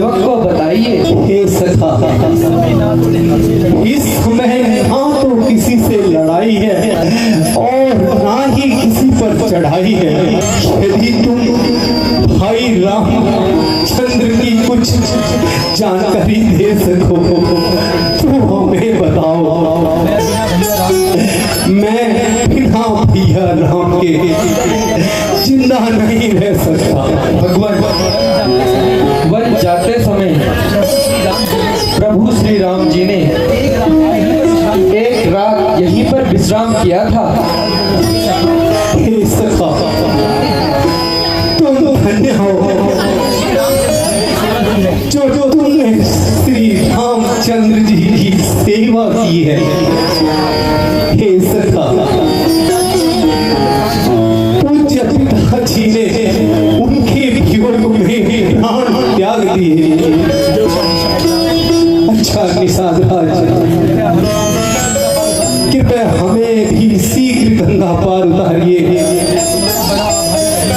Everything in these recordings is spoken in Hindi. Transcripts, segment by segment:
सेवक को बताइए। हे सखा, इस समय ना तो किसी से लड़ाई है और ना ही किसी पर चढ़ाई है। यदि तुम भाई रामचंद्र की कुछ जानकारी दे सको तो हमें बताओ। मैं बिना भैया राम के जिंदा नहीं रह सकता। भगवान वन जाते समय प्रभु श्री राम जी ने एक रात यहीं पर विश्राम किया था। हे सखा, तुम धन्य हो जो तुमने श्री रामचंद्र जी की सेवा की है। हे सखा, पूज्य पिताजी ने उनके वियोग में प्राण त्याग दिए। अच्छा निषादराज, कृपया हमें भी शीघ्र गंगा पार उतारिए।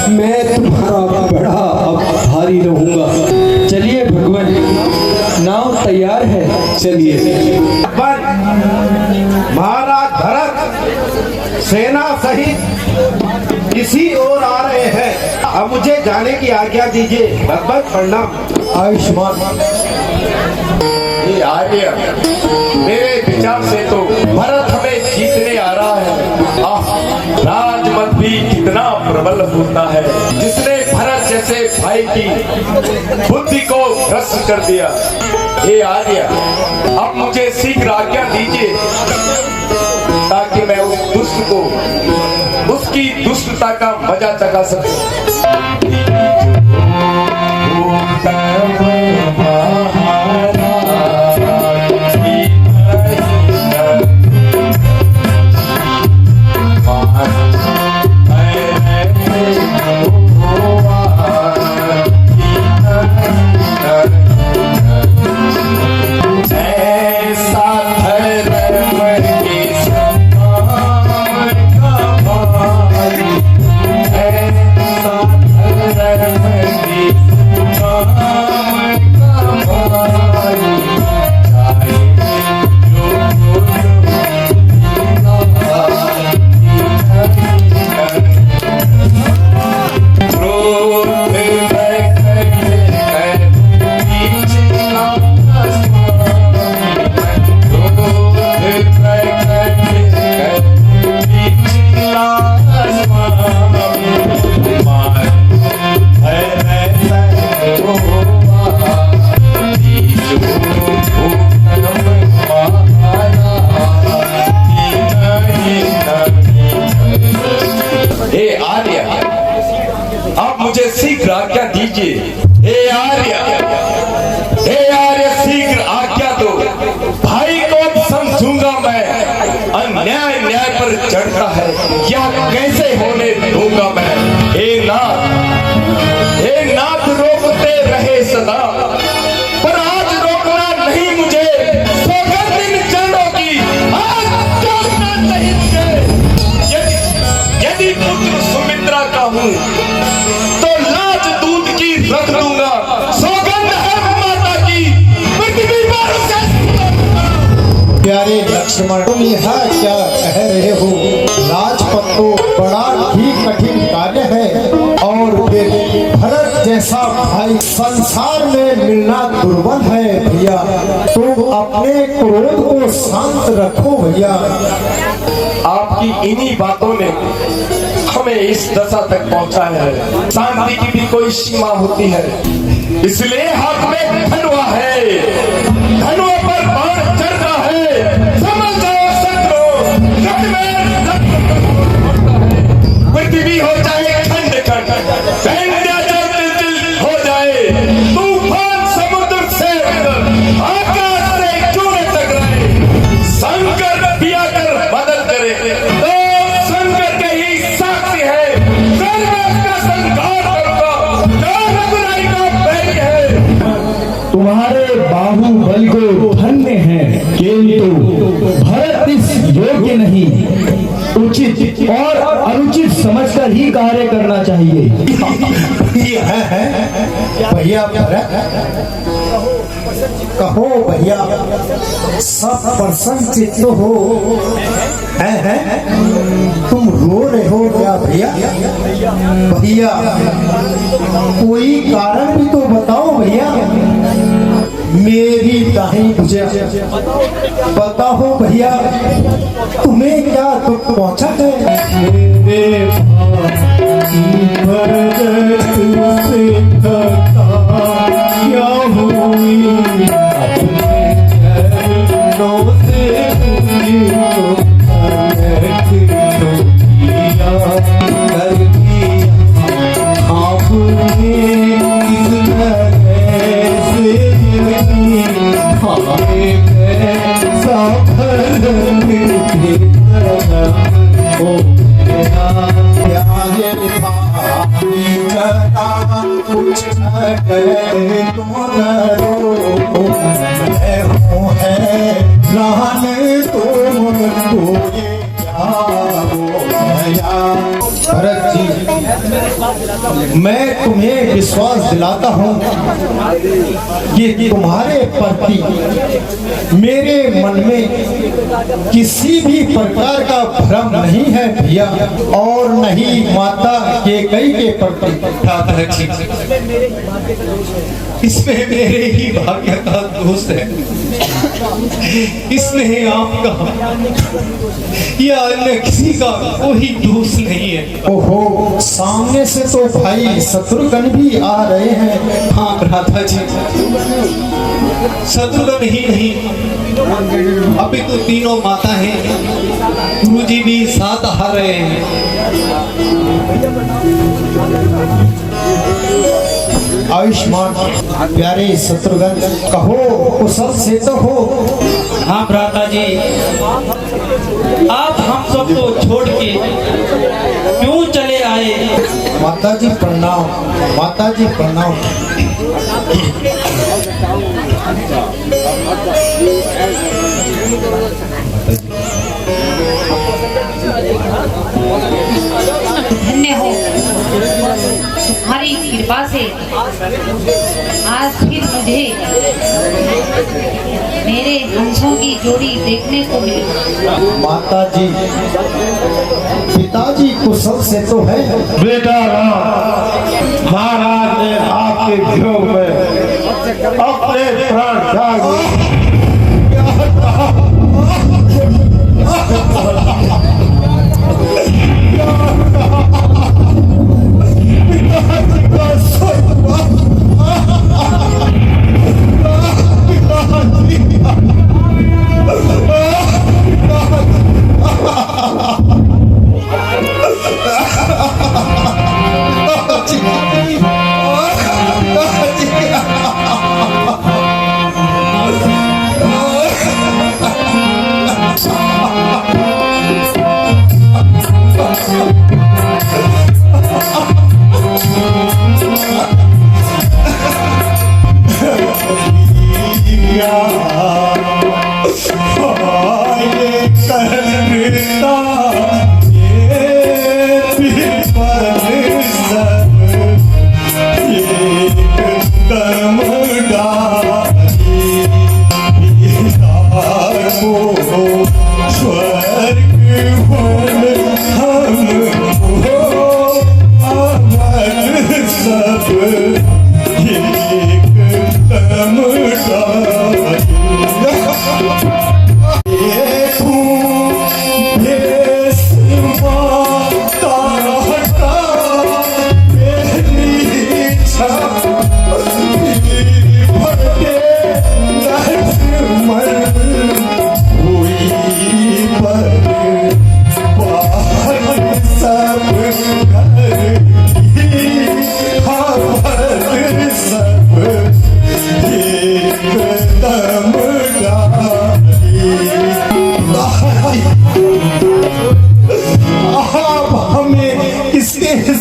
मैं तुम्हारा बड़ा आभारी रहूंगा। चलिए भगवान, नाव तैयार है, चलिए। महाराज भरत सेना सहित इसी ओर आ रहे हैं। अब मुझे जाने की आज्ञा दीजिए। भगवत प्रणाम। आयुष्मान। ये आर्य, मेरे विचार से तो भरत हमें जीतने आ रहा है। राजमत भी कितना प्रबल होता है, जिसने भरत जैसे भाई की बुद्धि को भ्रष्ट कर दिया। हे आर्य, अब मुझे शीघ्र आज्ञा दीजिए ताकि मैं उस दुष्ट को उसकी दुष्टता का मजा चखा सकूं। शीघ्र आज्ञा दीजिए। हे आर्य, शीघ्र आज्ञा दो। भाई को समझूंगा मैं, अन्याय न्याय पर चढ़ता है, क्या कैसे होने दूंगा मैं। हे नाथ रोकते रहे सदा, पर आज रोकना नहीं मुझे। सौगंध इन चरणों की आज रोकना नहीं मुझे। यदि पुत्र सुमित्रा का हूँ तो लाज दूध की रख लूंगा। सौगंध है माता की, पृथ्वी पर उसे। प्यारे लक्ष्मण, तुम यह क्या कह रहे हो? राजपथ तो बड़ा ही कठिन कार्य है और फिर भरत जैसा भाई संसार में मिलना दुर्लभ है। भैया, तुम अपने क्रोध को शांत रखो। भैया, आपकी इन्हीं बातों ने हमें इस दशा तक पहुंचा है। शांति की भी कोई सीमा होती है, इसलिए हाथ में धनुआ है, धनुआ पर बाण चढ़ रहा है। समझ जाओ शत्रु, रक्त में पृथ्वी हो जाए खंड खंड, हो जाए तूफान, समुद्र से आकाश से क्यों न टकराए। शंकर पिया कर बदल करे तो शंकर के ही साक्षी है। का संघार करूंगा जो रघुराई का बैरी है। तुम्हारे बाहुबल कार्य करना चाहिए। भैया कहो भैया, सब प्रसन्न चित्त हो है? तुम रो रहे हो क्या भैया? भैया कोई कारण भी तो बताओ भैया। मेरी दाही मुझे बताओ भैया, तुम्हें क्या दुख पहुंचा है? मेरे क्या हुई भरत जी, मैं तुम्हें विश्वास दिलाता हूँ कि तुम्हारे प्रति मेरे मन में किसी भी प्रकार का भ्रम नहीं है भैया, और नहीं माता कैकेयी के प्रति। इसमें मेरे ही भाग्य का दोष है, इसमें आपका या अन्य किसी का कोई दोष नहीं है। ओहो, सामने से तो भाई शत्रुघ्न भी आ रहे हैं। हाँ राधा जी, शत्रुघ्न ही नहीं, अभी तो तीनों माता हैं, गुरु जी भी साथ आ रहे हैं। आयुष्मान प्यारे शत्रुघ्न, कहो कुशल से तो हो? हाँ भ्राता जी, आप हम सबको छोड़ के क्यों चले आए? माता जी प्रणाम, माता जी प्रणाम। धन्य हो, तुम्हारी कृपा से आज फिर मुझे मेरे हंसों की जोड़ी देखने को मिली। माता जी, पिताजी कुशल से तो है? बेटा राम, महाराज ने आपके वियोग में अपने प्राण त्याग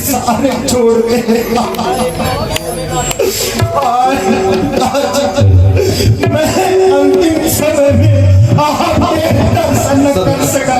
सारे छोड़ गए। मैं अंतिम समय में आपके दर्शन कर सका।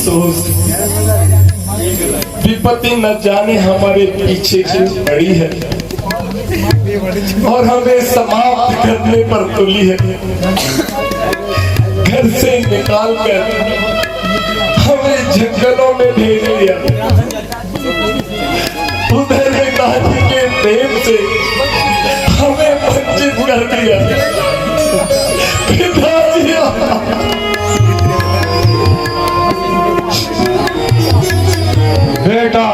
अफसोस, विपत्ति न जाने हमारे पीछे क्यों पड़ी है और हमें समाप्त करने पर तुली है। घर से निकाल कर हमें जंगलों में भेज दिया, उधर पिताजी के प्रेम से हमें वंचित कर दिया। पिताजी बेटा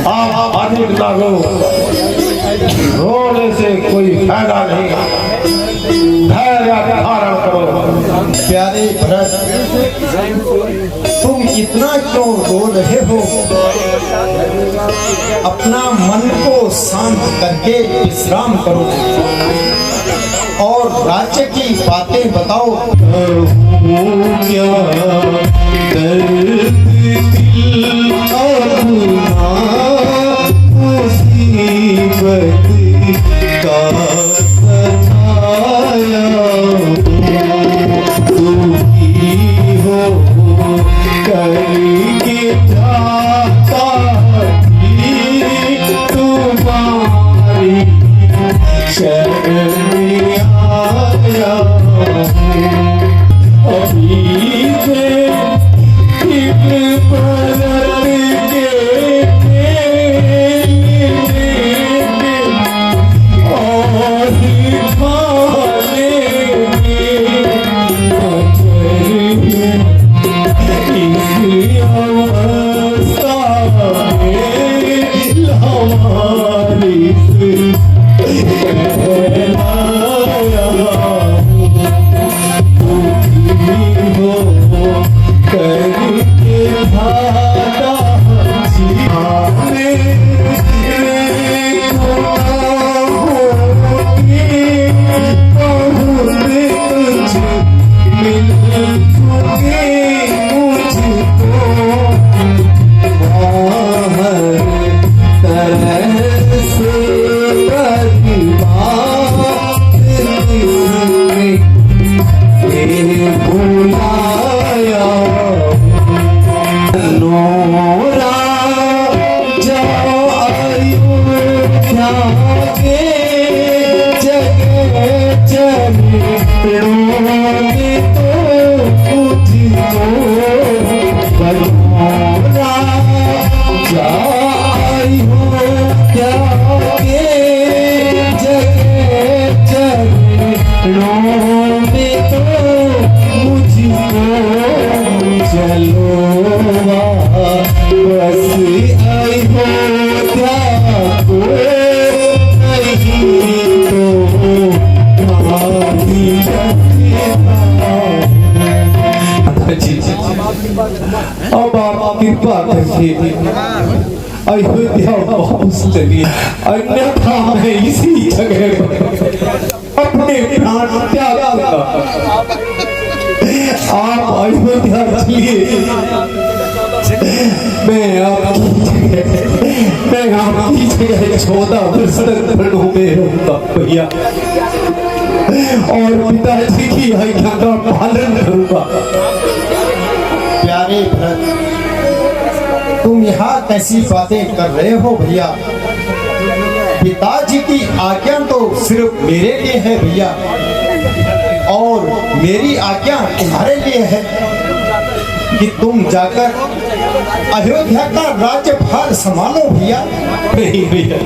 आप अधिक ना रो, रोने से कोई फायदा नहीं, धैर्य धारण करो। प्यारे भरत, तुम इतना क्यों रो रहे हो? अपना मन को शांत करके विश्राम करो और राज्य की बातें बताओ। क्या दर्द दिल अपना मुसीबत का सताया, तुम ही हो करके जाता तुम्हारी शरण आया। अभी से अब आप कृपा करके अयोध्या वापस चलिए, अन्यथा मैं इसी जगह अपने प्राण त्याग दूंगा। आप अयोध्या चलिए, मैं आपकी जगह 14 वर्ष तक प्रणों में रहूंगा भैया, और पिताजी की आज्ञा का पालन करूंगा। प्यारे भरत, तुम यहाँ कैसी बातें कर रहे हो भैया? पिताजी की आज्ञा तो सिर्फ मेरे लिए है भैया, और मेरी आज्ञा तुम्हारे लिए है कि तुम जाकर अयोध्या का राज्यभार संभालो भैया। नहीं भैया,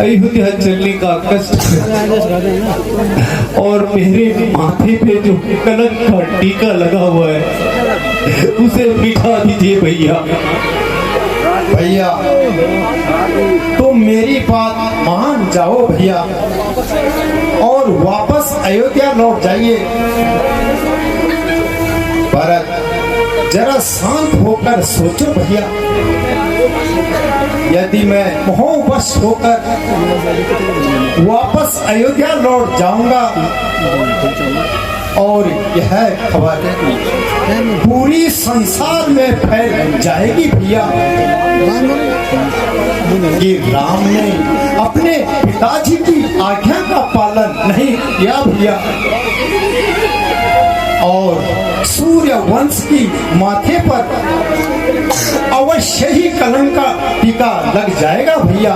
अयोध्या चलने का कष्ट और मेरे माथे पे जो कलंक का टीका लगा हुआ है उसे मिटा दीजिए भैया। भैया तुम मेरी बात मान जाओ भैया और वापस अयोध्या लौट जाइए। भरत जरा शांत होकर सोचो भैया, यदि मैं मोहवश होकर वापस अयोध्या लौट जाऊंगा और यह खबर पूरी संसार में फैल जाएगी भैया कि राम ने अपने पिताजी की आज्ञा का पालन नहीं किया भैया, और सूर्य वंश की माथे पर अवश्य ही कलंक का टीका लग जाएगा भैया।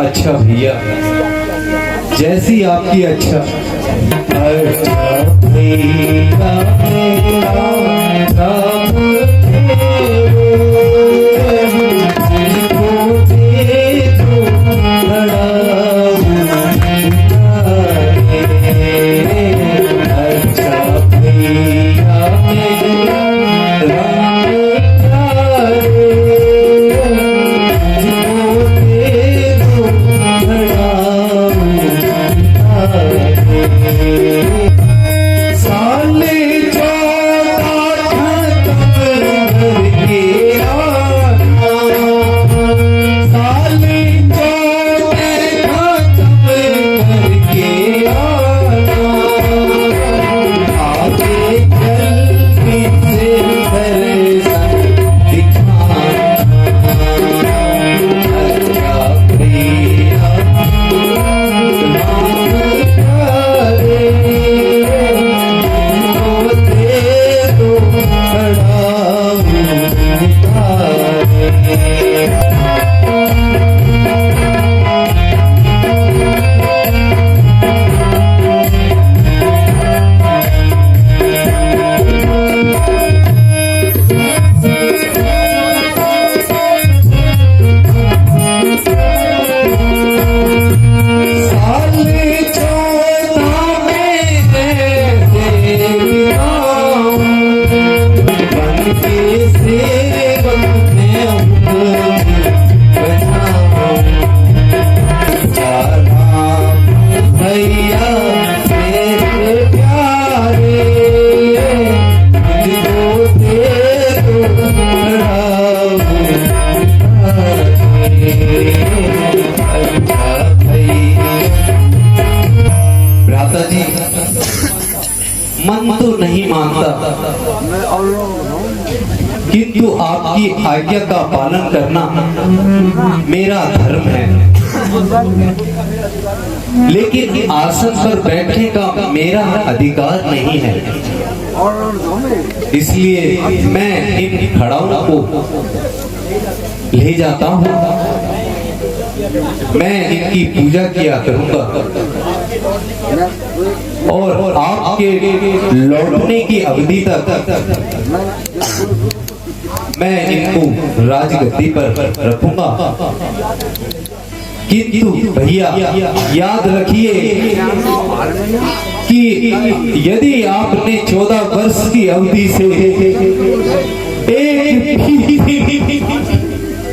अच्छा भैया, जैसी आपकी अच्छा। मन तो नहीं मानता, किंतु आपकी आज्ञा का पालन करना मेरा धर्म है। लेकिन आसन पर बैठने का मेरा अधिकार नहीं है, इसलिए मैं इन खड़ाओं को ले जाता हूँ। मैं इनकी पूजा किया करूंगा और आपके लौटने की अवधि तक मैं इनको राजगद्दी पर रखूंगा। किंतु भैया याद रखिए कि यदि आपने 14 वर्ष की अवधि से एक भी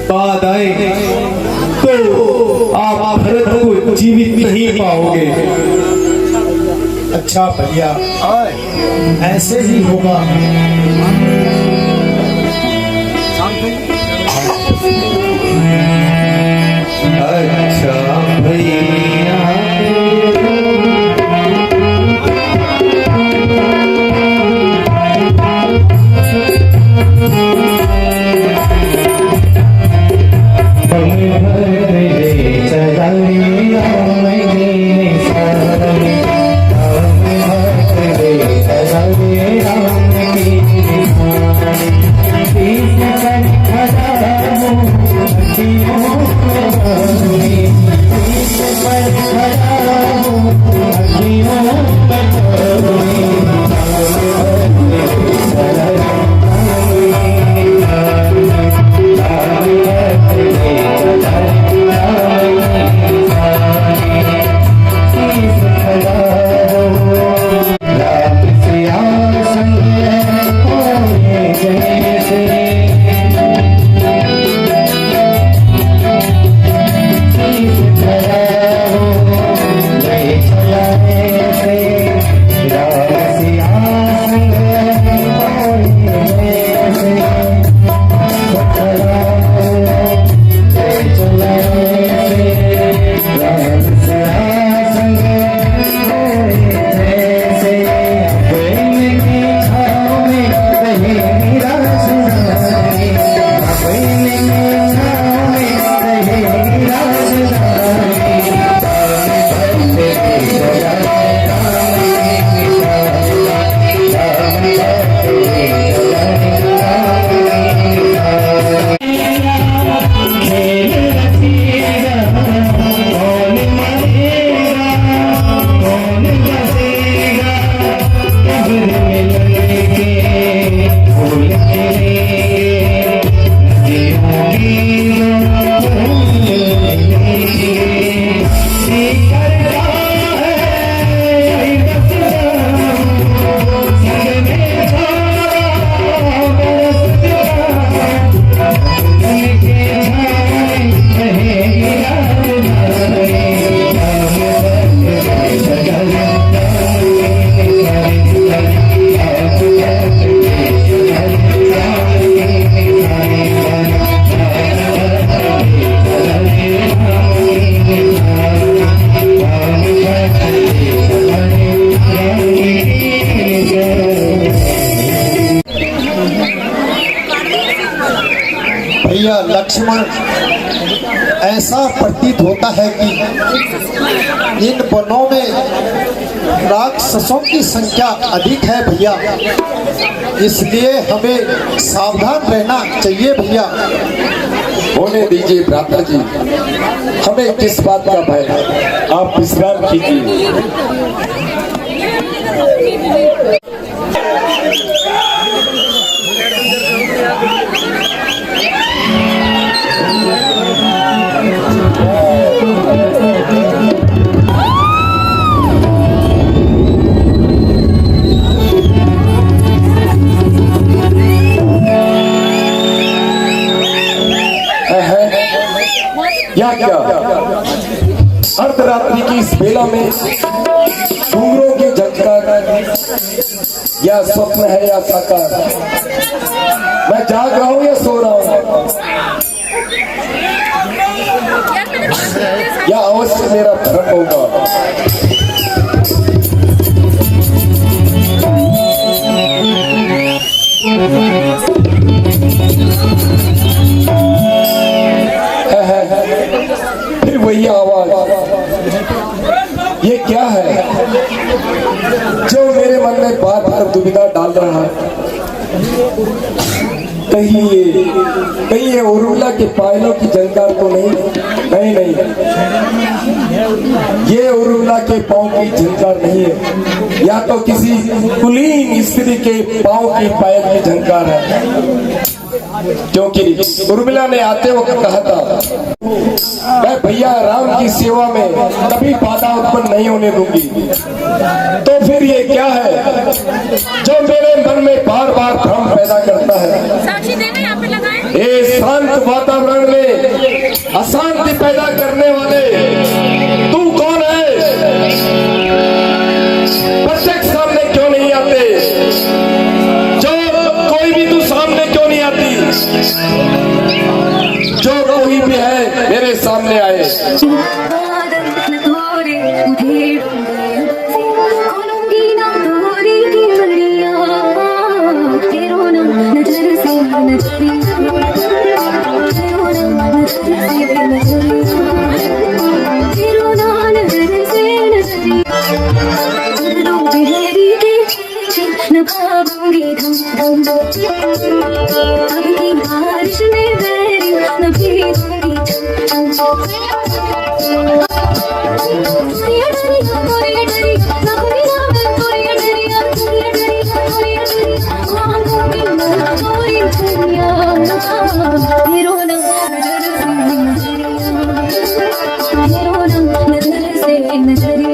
बाद आए तो आप भरत को जीवित नहीं पाओगे। अच्छा भैया ऐसे ही होगा। अच्छा भैया Thank you. लक्ष्मण, ऐसा प्रतीत होता है कि इन वनों में राक्षसों की संख्या अधिक है भैया, इसलिए हमें सावधान रहना चाहिए भैया। होने दीजिए भ्राता जी, हमें किस बात का भय है, आप विश्राम कीजिए। या क्या अर्धरात्रि की इस बेला में घुंघरों के झटकार, या स्वप्न है या साकार, मैं जाग रहा हूं या सो रहा हूं, या अवश्य मेरा भ्रम होगा। फिर वही आवाज, ये क्या है जो मेरे मन में बार बार दुविधा डाल रहा है? कहीं ये उर्मिला के पायलों की झंकार तो नहीं? नहीं, ये उर्मिला के पांव की झंकार नहीं है, या तो किसी कुलीन स्त्री के पांव की पायल की झंकार है, क्योंकि उर्मिला ने आते वक्त कहा था, मैं भैया राम की सेवा में कभी बाधा उत्पन्न नहीं होने दूंगी। तो फिर ये क्या है जो मेरे मन में बार बार भ्रम पैदा करता है? साक्षी देना यहाँ पे लगाएं। ये शांत वातावरण में अशांति पैदा करने वाले तू कौन है? प्रत्यक्ष सामने क्यों नहीं आते? जो कोई भी तू सामने क्यों नहीं आती? जो कोई भी है मेरे सामने आए। नजरिया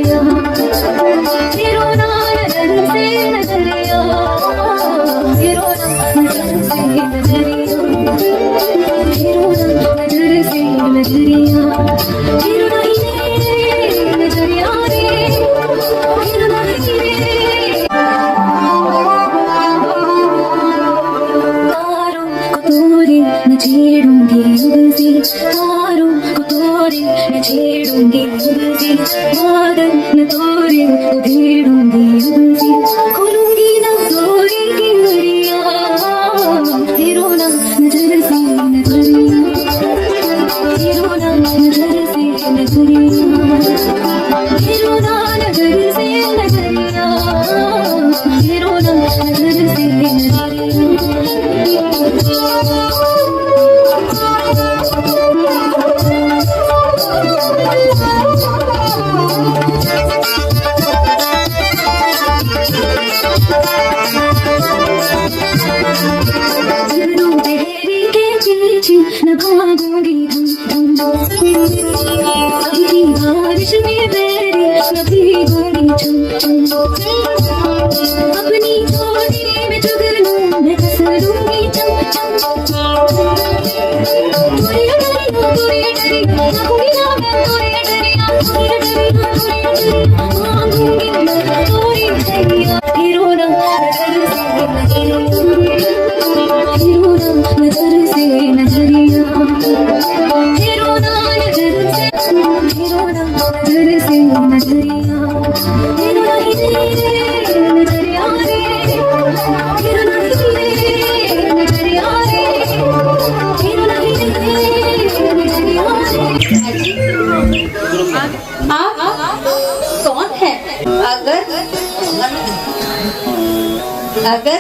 अगर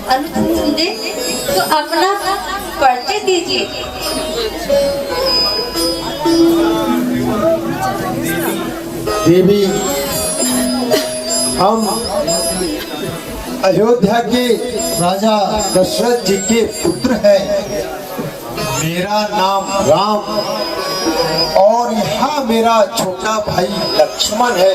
अनुचित समझे तो अपना परिचय दीजिए। देवी, हम अयोध्या के राजा दशरथ जी के पुत्र हैं। मेरा नाम राम और यहाँ मेरा छोटा भाई लक्ष्मण है।